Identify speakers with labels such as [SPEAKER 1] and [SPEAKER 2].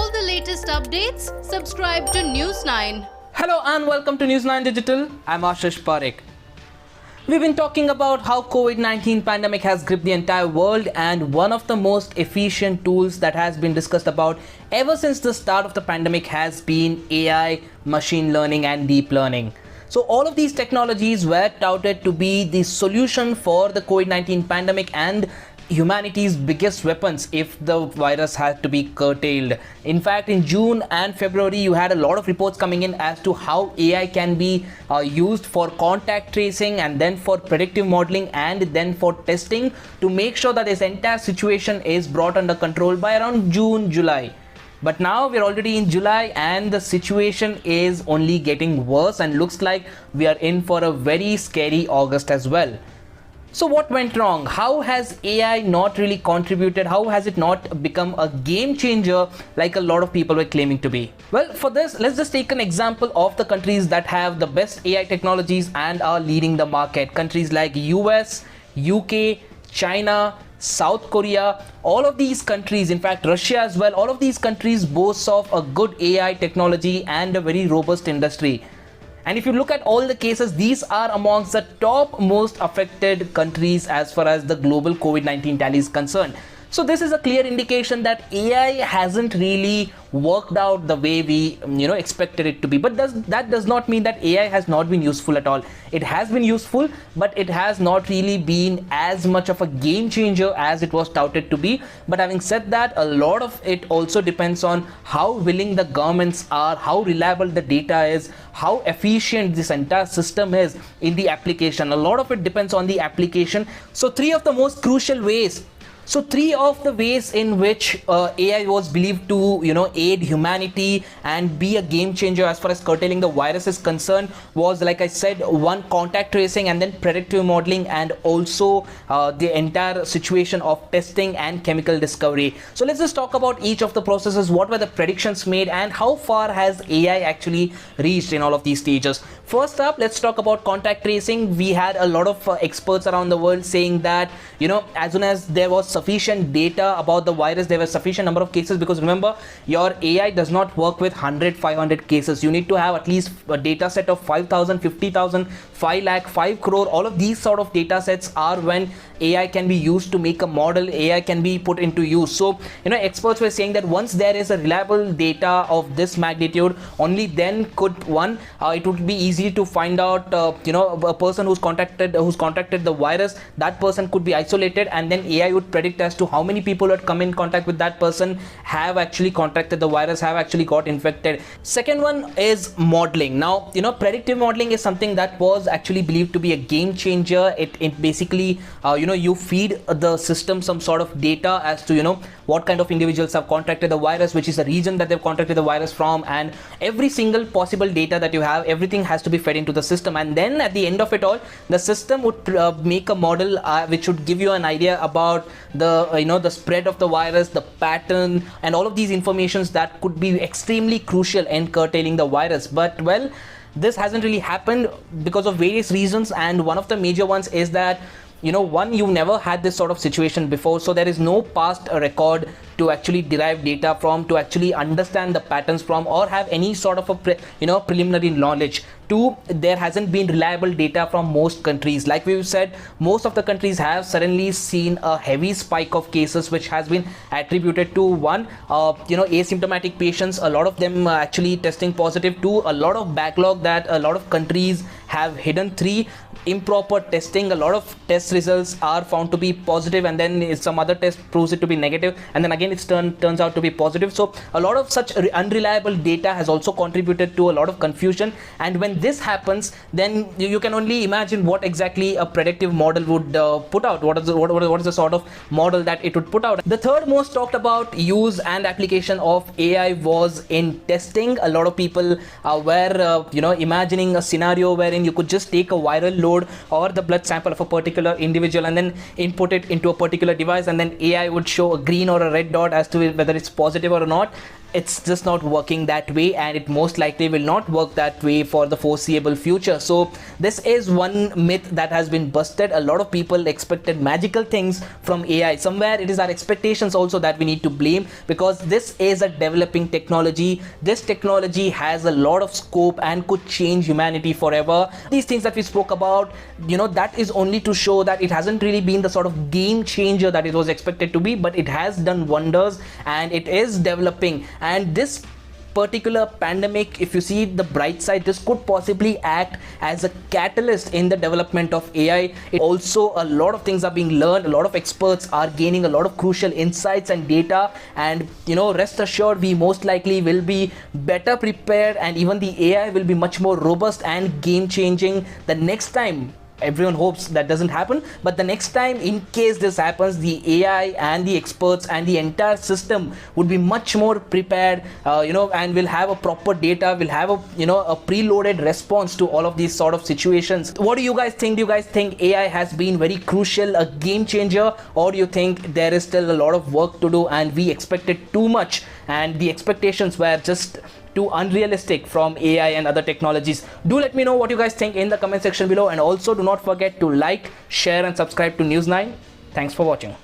[SPEAKER 1] all the latest updates, subscribe to News 9.
[SPEAKER 2] Hello and welcome to News 9 Digital. I'm Ashish Parekh. We've been talking about how COVID-19 pandemic has gripped the entire world, and one of the most efficient tools that has been discussed about ever since the start of the pandemic has been AI, machine learning and deep learning. So all of these technologies were touted to be the solution for the COVID-19 pandemic and humanity's biggest weapons if the virus had to be curtailed. In fact, in June and February, you had a lot of reports coming in as to how AI can be used for contact tracing and then for predictive modeling and then for testing to make sure that this entire situation is brought under control by around June, July. But now we're already in July and the situation is only getting worse and looks like we are in for a very scary August as well. So what went wrong? How has AI not really contributed? How has it not become a game changer like a lot of people were claiming to be? Well, for this, let's just take an example of the countries that have the best AI technologies and are leading the market. Countries like US, UK, China, South Korea, all of these countries, in fact Russia as well, all of these countries boast of a good AI technology and a very robust industry. And if you look at all the cases, these are amongst the top most affected countries as far as the global COVID-19 tally is concerned. So this is a clear indication that AI hasn't really worked out the way we expected it to be. But that does not mean that AI has not been useful at all. It has been useful, but it has not really been as much of a game changer as it was touted to be. But having said that, a lot of it also depends on how willing the governments are, how reliable the data is, how efficient this entire system is in the application. A lot of it depends on the application. So three of the ways in which AI was believed to aid humanity and be a game changer as far as curtailing the virus is concerned was, like I said, one, contact tracing, and then predictive modeling, and also the entire situation of testing and chemical discovery. So let's just talk about each of the processes. What were the predictions made and how far has AI actually reached in all of these stages? First up, let's talk about contact tracing. We had a lot of experts around the world saying that as soon as there was sufficient data about the virus, there was sufficient number of cases, because remember, your AI does not work with 100, 500 cases. You need to have at least a data set of 5,000, 50,000, 5 lakh, 5 crore. All of these sort of data sets are when AI can be used to make a model, AI can be put into use. So experts were saying that once there is a reliable data of this magnitude, only then could it would be easy to find out a person who's contacted the virus. That person could be isolated, and then AI would predict as to how many people had come in contact with that person, have actually contracted the virus, have actually got infected. Second one is modeling. Now predictive modeling is something that was actually believed to be a game changer. It basically you feed the system some sort of data as to what kind of individuals have contracted the virus, which is the region that they've contracted the virus from, and every single possible data that you have, everything has to be fed into the system. And then at the end of it all, the system would make a model which would give you an idea about the spread of the virus, the pattern, and all of these informations that could be extremely crucial in curtailing the virus. But well, this hasn't really happened because of various reasons, and one of the major ones is that one, you've never had this sort of situation before, so there is no past record to actually derive data from, to actually understand the patterns from, or have any sort of a preliminary knowledge. Two, there hasn't been reliable data from most countries. Like we've said, most of the countries have suddenly seen a heavy spike of cases, which has been attributed to one, asymptomatic patients, a lot of them actually testing positive. Two, a lot of backlog that a lot of countries have hidden. Three, improper testing. A lot of test results are found to be positive, and then some other test proves it to be negative, and then again it turns out to be positive. So a lot of such unreliable data has also contributed to a lot of confusion. And when this happens, then you can only imagine what exactly a predictive model would put out. What is the sort of model that it would put out? The third most talked about use and application of AI was in testing. A lot of people were imagining a scenario wherein you could just take a viral load or the blood sample of a particular individual and then input it into a particular device, and then AI would show a green or a red dot as to whether it's positive or not. it's just not working that way, and it most likely will not work that way for the foreseeable future. So this is one myth that has been busted. A lot of people expected magical things from AI. Somewhere it is our expectations also that we need to blame, because this is a developing technology. This technology has a lot of scope and could change humanity forever. These things that we spoke about, that is only to show that it hasn't really been the sort of game changer that it was expected to be, but it has done wonders and it is developing. And this particular pandemic, if you see the bright side, this could possibly act as a catalyst in the development of AI. Also, a lot of things are being learned. A lot of experts are gaining a lot of crucial insights and data, and rest assured, we most likely will be better prepared, and even the AI will be much more robust and game changing the next time. Everyone hopes that doesn't happen, but the next time, in case this happens, the AI and the experts and the entire system would be much more prepared, and will have a proper data, will have a preloaded response to all of these sort of situations. What do you guys think? Do you guys think AI has been very crucial, a game changer, or do you think there is still a lot of work to do and we expected too much and the expectations were just too unrealistic from AI and other technologies? Do let me know what you guys think in the comment section below, and also do not forget to like, share and subscribe to News9. Thanks for watching.